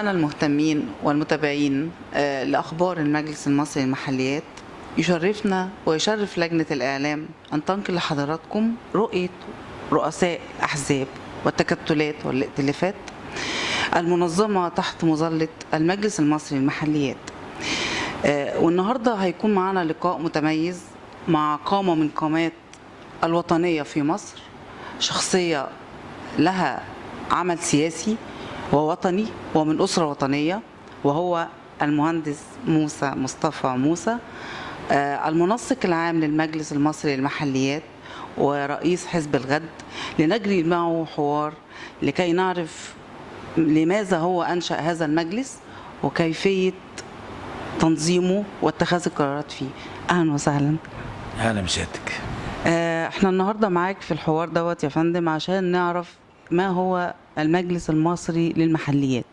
أعزائنا المهتمين والمتابعين لأخبار المجلس المصري للمحليات، يشرفنا ويشرف لجنة الإعلام أن تنقل لحضراتكم رؤية رؤساء الأحزاب والتكتلات والائتلافات المنظمة تحت مظلة المجلس المصري للمحليات. والنهاردة هيكون معنا لقاء متميز مع قامة من قامات الوطنية في مصر، شخصية لها عمل سياسي ووطني ومن أسرة وطنية، وهو المهندس موسى مصطفى موسى، المنسق العام للمجلس المصري للمحليات ورئيس حزب الغد. لنجري معه حوار لكي نعرف لماذا هو أنشأ هذا المجلس وكيفية تنظيمه واتخاذ القرارات فيه. أهلا وسهلا. أهلا بسيادتك. احنا النهارده معاك في الحوار دوت يا فندم عشان نعرف ما هو المجلس المصري للمحليات،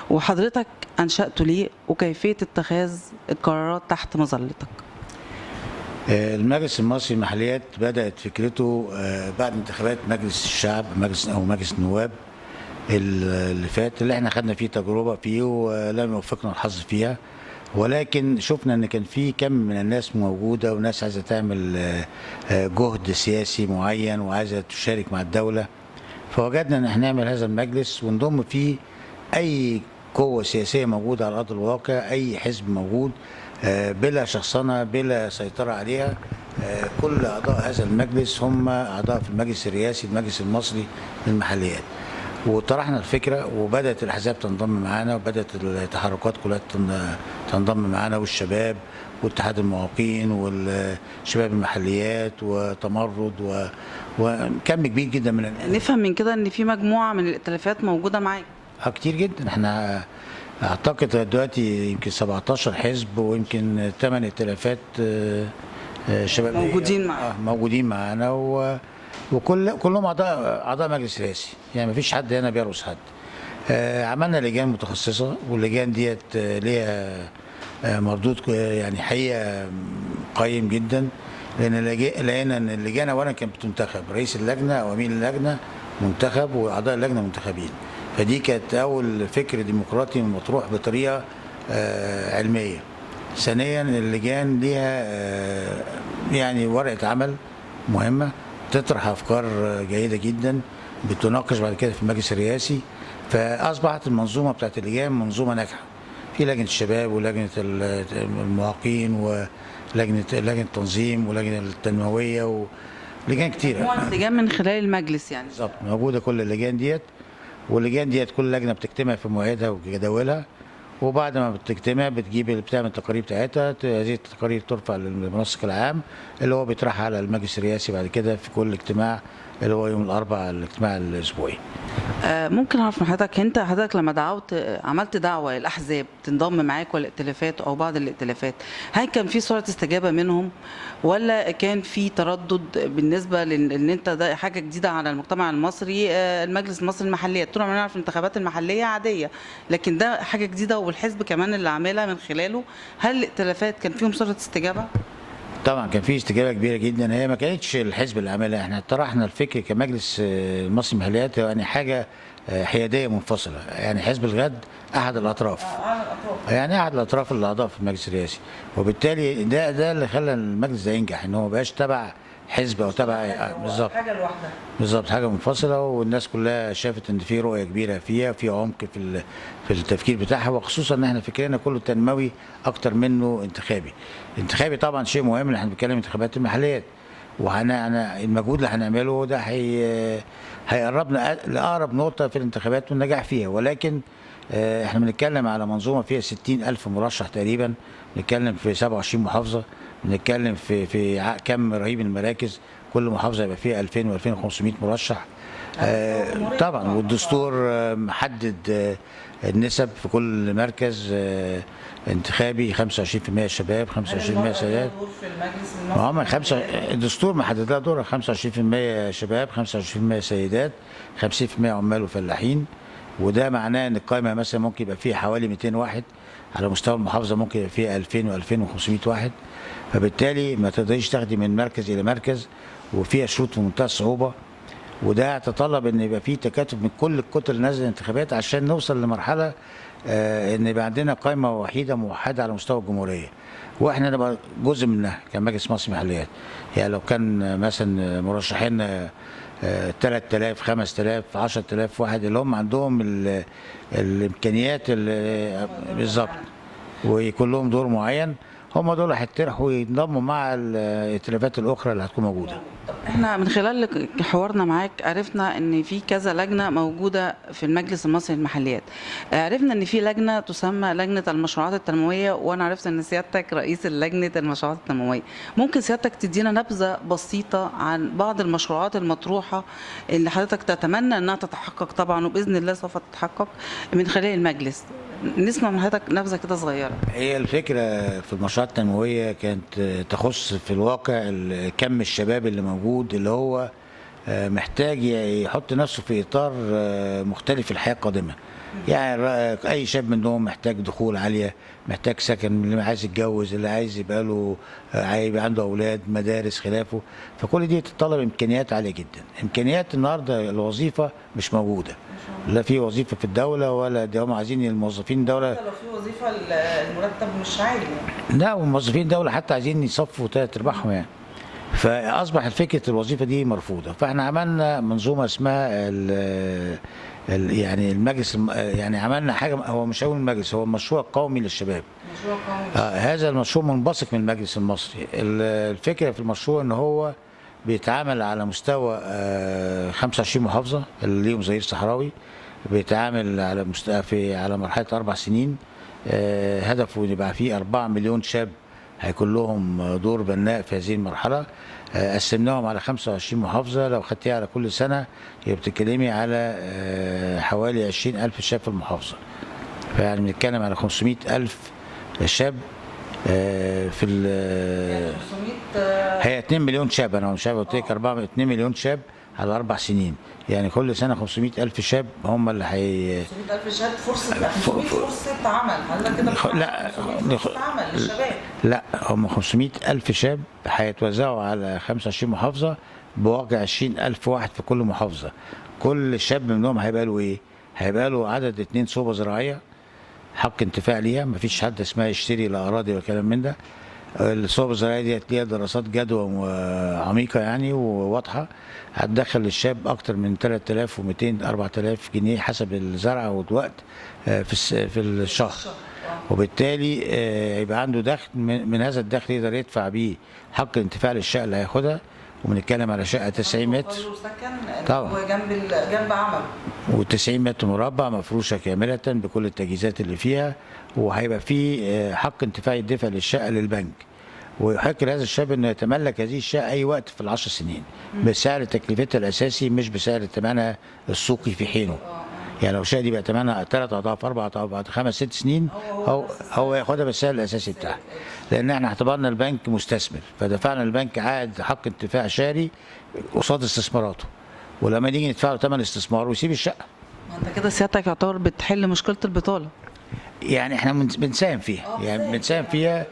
وحضرتك أنشأته ليه وكيفية اتخاذ القرارات تحت مظلتك. المجلس المصري للمحليات بدأت فكرته بعد انتخابات مجلس الشعب، مجلس النواب اللي فات، اللي احنا خدنا فيه تجربة فيه ولم يوفقنا الحظ فيها، ولكن شفنا ان كان في كم من الناس موجودة وناس عايزة تعمل جهد سياسي معين وعايزة تشارك مع الدولة، فوجدنا ان احنا نعمل هذا المجلس ونضم فيه اي قوة سياسية موجودة على ارض الواقع، اي حزب موجود بلا شخصنة بلا سيطرة عليها. كل اعضاء هذا المجلس هم اعضاء في المجلس الرئاسي المجلس المصري للمحليات. وطرحنا الفكرة وبدأت الأحزاب تنضم معانا وبدأت التحركات كلها تنضم معانا، والشباب واتحاد المعاقين والشباب المحليات وتمرد وكم كبير جدا من الناس. نفهم من كده ان في مجموعة من الائتلافات موجودة معاك. كتير جدا. احنا اعتقد دلوقتي يمكن 17 حزب ويمكن 8 ائتلافات شباب موجودين معانا وكلهم اعضاء مجلس رئاسي، يعني ما فيش حد هنا بيرقص حد. عملنا لجان متخصصه واللجان ديت ليها مردود يعني حقيقه قيم جدا، لان لقينا ان اللجان اولا كانت بتنتخب رئيس اللجنه او امين اللجنه منتخب واعضاء اللجنه منتخبين، فدي كانت اول فكر ديمقراطي مطروح بطريقه علميه. ثانيا اللجان ليها يعني ورقه عمل مهمه تطرح افكار جيده جدا بتناقش بعد كده في المجلس الرئاسي، فاصبحت المنظومه بتاعت اللجان منظومه ناجحه. في لجنه الشباب ولجنه المعاقين ولجنه التنظيم ولجنه التنمويه ولجان كتيره. لجان من خلال المجلس يعني. بالظبط، موجوده كل اللجان ديت، واللجان ديت كل لجنه بتجتمع في مواعيدها وجداولها، وبعد ما بتجتمع بتعمل التقارير بتاعتها. هذه التقارير ترفع للمنسق العام اللي هو بيطرحها على المجلس الرئاسي بعد كده في كل اجتماع اللي هو يوم الاربعاء الاجتماع الاسبوعي. ممكن اعرف من حضرتك لما عملت دعوه للاحزاب تنضم معاك والائتلافات او بعض الائتلافات، هل كان في سرعه استجابه منهم ولا كان في تردد بالنسبه لان انت ده حاجه جديده على المجتمع المصري؟ المجلس المصري للمحليات طول عمرنا نعرف الانتخابات المحليه عاديه، لكن ده حاجه جديده والحزب كمان اللي عاملها من خلاله. هل الائتلافات كان فيهم سرعه استجابه؟ طبعا كان في استجابه كبيره جدا. هي ما كانتش الحزب اللي عملها، احنا طرحنا الفكر كمجلس المصري للمحليات، يعني حاجه حياديه منفصله. يعني حزب الغد احد الاطراف، يعني احد الاطراف الاعضاء في المجلس الرئاسي، وبالتالي ده اللي خلى المجلس ده ينجح، ان هو ما بقاش تبع حزب او تبع بالظبط حاجه لوحدها، بالظبط حاجه منفصله، والناس كلها شافت ان في رؤيه كبيره فيها، في عمق في التفكير بتاعها، وخصوصا ان احنا فكرنا كله تنموي اكتر منه انتخابي. الانتخابي طبعا شيء مهم، اللي احنا بنتكلم انتخابات المحليات، المجهود اللي هنعمله ده هيقربنا لاقرب نقطه في الانتخابات والنجاح فيها، ولكن احنا بنتكلم على منظومه فيها 60,000 مرشح تقريبا، بنتكلم في 27 محافظه، بنتكلم في كم رهيب من المراكز، كل محافظه يبقى فيها 2000 و2500 مرشح. طبعا والدستور محدد النسب في كل مركز انتخابي، 25% شباب 25% سيدات. الدستور محدد لها دور، 25% شباب 25% سيدات 50% عمال وفلاحين، وده معناه ان القائمه مثلا ممكن يبقى فيها حوالي 200 واحد، على مستوى المحافظه ممكن يبقى فيها 2000 و2500 واحد، فبالتالي ما تقدريش تاخدي من مركز الى مركز، وفيها شروط في منتهى الصعوبه. وده يتطلب ان يبقى فيه تكاتف من كل الكتل نازله الانتخابات عشان نوصل لمرحله ان يبقى عندنا قائمه وحيده موحده على مستوى الجمهوريه، واحنا نبقى جزء منها كمجلس مصر محليات. يعني لو كان مثلا مرشحين 3000 5000 10000 واحد اللي هم عندهم الامكانيات بالظبط ويكون لهم دور معين، هم دول هيطرحوا وينضموا مع الائتلافات الاخرى اللي هتكون موجوده. احنا من خلال حوارنا معاك عرفنا ان في كذا لجنه موجوده في المجلس المصري للمحليات. عرفنا ان في لجنه تسمى لجنه المشروعات التنمويه، وانا عرفت ان سيادتك رئيس لجنه المشروعات التنمويه. ممكن سيادتك تدينا نبذه بسيطه عن بعض المشروعات المطروحه اللي حضرتك تتمنى انها تتحقق طبعا، وباذن الله سوف تتحقق من خلال المجلس؟ نسمع من حضرتك نبذه كده صغيره. هي الفكره في المشروعات التنمويه كانت تخص في الواقع كم الشباب اللي موجود، اللي هو محتاج يحط نفسه في اطار مختلف في الحياه القادمه. يعني اي شاب منهم محتاج دخول عاليه، محتاج سكن، اللي عايز يتجوز، اللي عايز يبقى له يبقى عنده اولاد، مدارس، خلافه. فكل دي تتطلب امكانيات عاليه جدا. امكانيات النهارده الوظيفه مش موجوده، لا في وظيفه في الدوله ولا ده. هم عايزين الموظفين الدوله لو في وظيفه المرتب مش عالي لا، وموظفين الدوله حتى عايزين يصفوا 3 ارباعهم يعني. فاصبح فكره الوظيفه دي مرفوضه. فاحنا عملنا منظومه اسمها يعني المجلس، يعني عملنا حاجه، هو مش اول مجلس، هو مشروع قومي للشباب. مشروع قومي. هذا المشروع منبثق من المجلس المصري. الفكره في المشروع ان هو بيتعامل على مستوى 25 محافظه اللي ليهم ظهير صحراوي، بيتعامل على مستوى على مرحله 4 سنين. هدفه يبقى فيه 4 مليون شاب هيكون لهم دور بناء في هذه المرحله. قسمناهم على 25 محافظه، لو خدتيها على كل سنه يبقى بتتكلمي على حوالي 20,000 شاب في المحافظه. فيعني بنتكلم على 500,000 شاب في يعني 500 هي 2 مليون شاب. انا مش عارف قلت لك 2 مليون شاب على 4 سنين، يعني كل سنه 500,000 شاب هم اللي 500,000 شاب. فرصه عمل حضرتك كده؟ لا فرصه عمل للشباب. لا، هم 500,000 شاب هيتوزعوا على 25 محافظه بواقع 20,000 واحد في كل محافظه. كل شاب منهم هيبقى له ايه؟ هيبقى له عدد 2 صوبه زراعيه حق انتفاع ليها، مفيش حد اسمها يشتري لا اراضي ولا كلام من ده. الصوب الزراعيه ديت ليها دراسات جدوى عميقه يعني وواضحه، هتدخل للشاب اكتر من 3200 4000 جنيه حسب الزرعه والوقت في الشهر. وبالتالي يبقى عنده دخل، من هذا الدخل يقدر يدفع بيه حق الانتفاع للشقه اللي هياخدها. وبنتكلم على شقه 90 متر طبعا جنب عمل، و90 متر مربع مفروشه كامله بكل التجهيزات اللي فيها. وهيبقى في حق انتفاع يدفع للشقه للبنك، ويحق لهذا الشاب انه يتملك هذه الشقه اي وقت في ال10 سنين بسعر تكلفتها الاساسي، مش بسعر ثمنها السوقي في حينه. يعني لو الشقه دي بقى ثمنها 3 اضعاف 4 اضعاف بعد 5 6 سنين هو ياخدها بالسعر الاساسي بتاعها، لان احنا اعتبرنا البنك مستثمر، فدفعنا البنك عائد حق انتفاع شاري قصاد استثماراته، ولما نيجي ندفع له ثمن الاستثمار ويسيب الشقه. انت كده سيادتك يعتبر بتحل مشكله البطاله. يعني احنا بنساهم فيها، يعني بنساهم فيها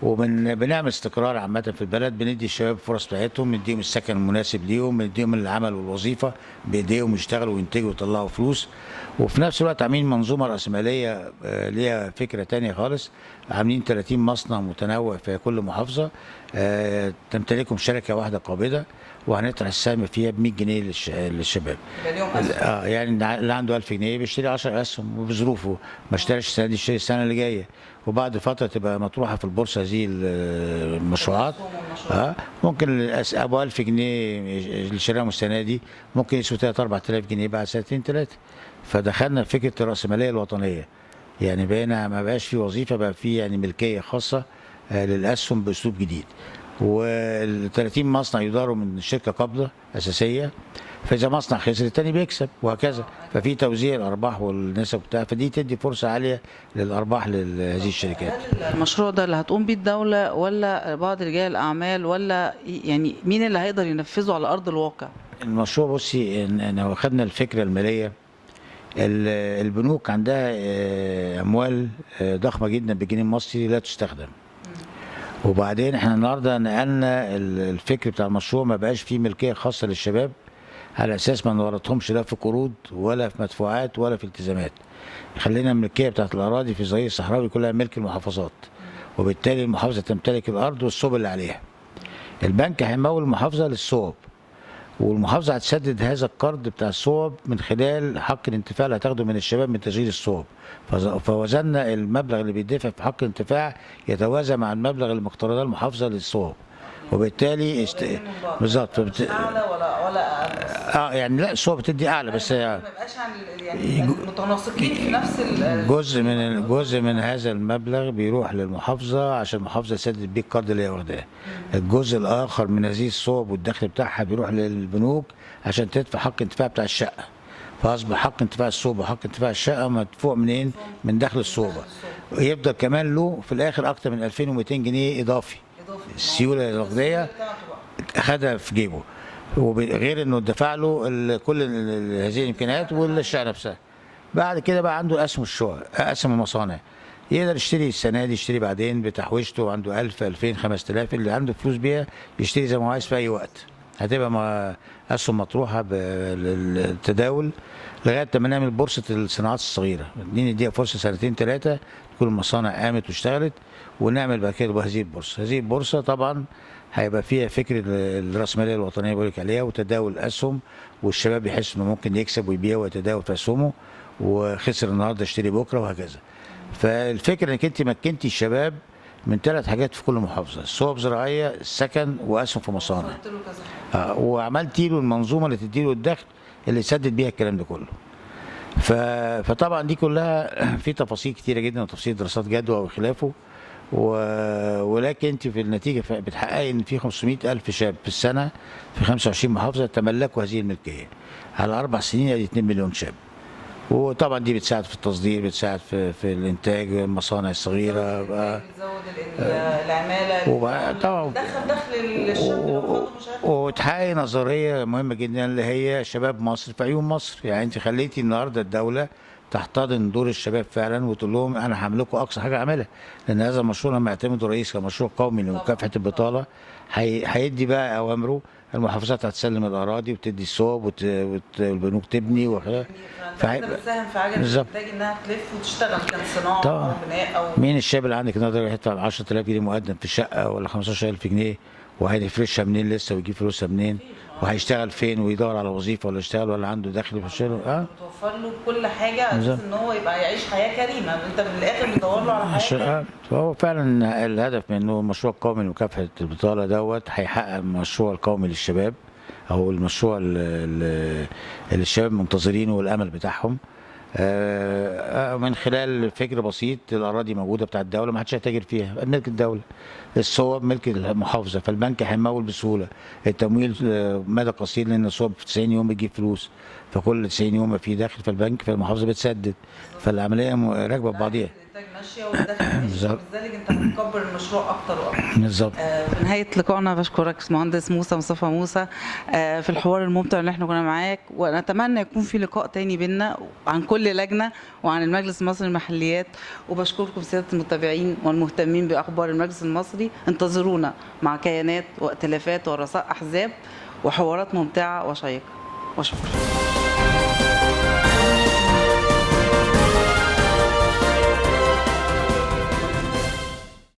وبنعمل استقرار عامه في البلد. بندي الشباب فرص بتاعتهم، نديهم السكن المناسب ليهم، نديهم العمل والوظيفه بايديهم يشتغلوا وينتجوا ويطلعوا فلوس. وفي نفس الوقت عاملين منظومه راسماليه ليها فكره تانية خالص. عاملين 30 مصنع متنوع في كل محافظه تمتلكهم شركه واحده قابضه، وهنطرح السهم فيها ب 100 جنيه للشباب. يعني اللي عنده 1000 جنيه بيشتري 10 اسهم وبظروفه، ما اشتراش السنه دي يشتري السنه اللي جايه، وبعد فتره تبقى مطروحه في البورصه هذه المشروعات. ممكن ابو 1000 جنيه اللي شراهم السنه دي ممكن يسوي 3 4000 جنيه بعد سنتين 3. فدخلنا في فكره الراسماليه الوطنيه، يعني بقينا ما بقاش في وظيفه، بقى في يعني ملكيه خاصه للاسهم باسلوب جديد. وال 30 مصنع يداروا من شركه قابضه اساسيه، فاذا مصنع خسر الثاني بيكسب وهكذا. ففي توزيع الارباح والنسب بتاع، فدي تدي فرصه عاليه للارباح لهذه الشركات. المشروع ده اللي هتقوم بيه الدوله ولا بعض رجال الاعمال، ولا يعني مين اللي هيقدر ينفذه على ارض الواقع؟ المشروع بصي، ان خدنا الفكره الماليه. البنوك عندها اموال ضخمه جدا بالجنيه المصري لا تستخدم. وبعدين احنا النهارده نقلنا الفكر بتاع المشروع، ما بقاش فيه ملكيه خاصه للشباب، على اساس ما نورطهمش لا في قروض ولا في مدفوعات ولا في التزامات. خلينا الملكيه بتاعت الاراضي في الظهير الصحراوي كلها ملك المحافظات، وبالتالي المحافظه تمتلك الارض والصوب اللي عليها. البنك هيمول المحافظه للصوب، والمحافظه هتسدد هذا القرض بتاع الصوب من خلال حق الانتفاع اللي هتاخده من الشباب من تشغيل الصوب. فوزننا المبلغ اللي بيدفع في حق الانتفاع يتوازى مع المبلغ اللي مقترضاه المحافظه للصوب، وبالتالي بالظبط اعلى ولا اقل. يعني لا الصوب بتدي اعلى بس ما يبقاش يعني متناسقين في نفس جزء من هذا المبلغ بيروح للمحافظه عشان المحافظه تسدد بيه القرض اللي هي واخداه. الجزء الاخر من هذه الصوب والدخل بتاعها بيروح للبنوك عشان تدفع حق الانتفاع بتاع الشقه. فاصبح حق انتفاع الصوبه وحق انتفاع الشقه مدفوع منين؟ من دخل الصوبه. يفضل كمان له في الاخر اكتر من 2200 جنيه اضافي. السيوله النقديه خدها في جيبه، وغير انه دفع له كل هذه الامكانيات والشقه نفسها. بعد كده بقى عنده اسهم الشقق، اسهم المصانع، يقدر يشتري السنه دي، يشتري بعدين بتحويشته، عنده 1000 2000 5000 اللي عنده فلوس بيها يشتري زي ما هو عايز في اي وقت. هتبقى اسهم مطروحه بالتداول لغايه ما نعمل بورصه الصناعات الصغيره، نديها فرصه سنتين ثلاثه تكون المصانع قامت واشتغلت، ونعمل بعد كده هذه البورصه. هذه البورصه طبعا هيبقى فيها فكر الراسماليه الوطنيه اللي بقول لك عليها، وتداول اسهم، والشباب يحس انه ممكن يكسب ويبيع ويتداول في اسهمه، وخسر النهارده اشتري بكره وهكذا. فالفكره انك انت مكنتي الشباب من 3 حاجات في كل محافظه: صوب زراعيه، سكن، واسهم في مصانع. وعملتي له المنظومه اللي تدي له الدخل اللي يسدد بيها الكلام ده كله. فطبعا دي كلها في تفاصيل كتيره جدا وتفاصيل دراسات جدوى وخلافه، ولكن انت في النتيجه بتحققي ان في 500,000 شاب في السنه في 25 محافظه تملكوا هذه الملكيه. على 4 سنين ادي 2 مليون شاب. وطبعا دي بتساعد في التصدير، بتساعد في الانتاج، المصانع الصغيره، بتزود العماله، طبعا دخل الشاب. وتحقق نظريه مهمه جدا اللي هي شباب مصر في عيون مصر. يعني انت خليتي النهارده الدوله تحتضن دور الشباب فعلا، وتقول لهم انا هملكوا اقصى حاجه اعملها، لان هذا المشروع لما يعتمده الرئيس كمشروع قومي لمكافحه البطاله هيدي بقى اوامره. المحافظات هتسلم الاراضي وتدي الصوب والبنوك تبني وكده. بتساهم في عجله الانتاج انها تلف وتشتغل كصناعه او بناء او مين الشاب اللي عندك النهارده يدفع 10000 جنيه مقدم في شقه ولا 15000 جنيه، وهيفرشها منين لسه ويجيب فلوسها منين؟ وهيشتغل فين ويدور على وظيفه ولا يشتغل ولا عنده دخل في الشغل؟ توفر له كل حاجه اساس ان هو يبقى يعيش حياه كريمه. انت من الاخر بتدور له على حياه. فهو فعلا الهدف منه مشروع قومي لمكافحه البطاله دوت هيحقق المشروع القومي للشباب، او المشروع اللي الشباب منتظرينه والامل بتاعهم. من خلال فكر بسيط: الاراضي موجوده بتاع الدوله ما حدش هيتاجر فيها، ملك الدوله. الصوب ملك المحافظه، فالبنك هيمول بسهوله. التمويل مدى قصير لان الصوب في 90 يوم بيجيب فلوس، فكل 90 يوم في دخل فالبنك فالمحافظه بتسدد، فالعمليه راكبه ببعضيها. الانتاج ماشيه والدخل ماشي، وبالذات انت هتكبر المشروع اكتر واكتر. بالظبط. في نهايه لقائنا بشكرك مهندس مصطفى موسى في الحوار الممتع اللي احنا كنا معاك، ونتمنى يكون في لقاء تاني بينا عن كل لجنه وعن المجلس المصري للمحليات. وبشكركم سياده المتابعين والمهتمين باخبار المجلس المصري. انتظرونا مع كيانات وائتلافات ورؤساء احزاب وحوارات ممتعه وشيقه. وشكرا.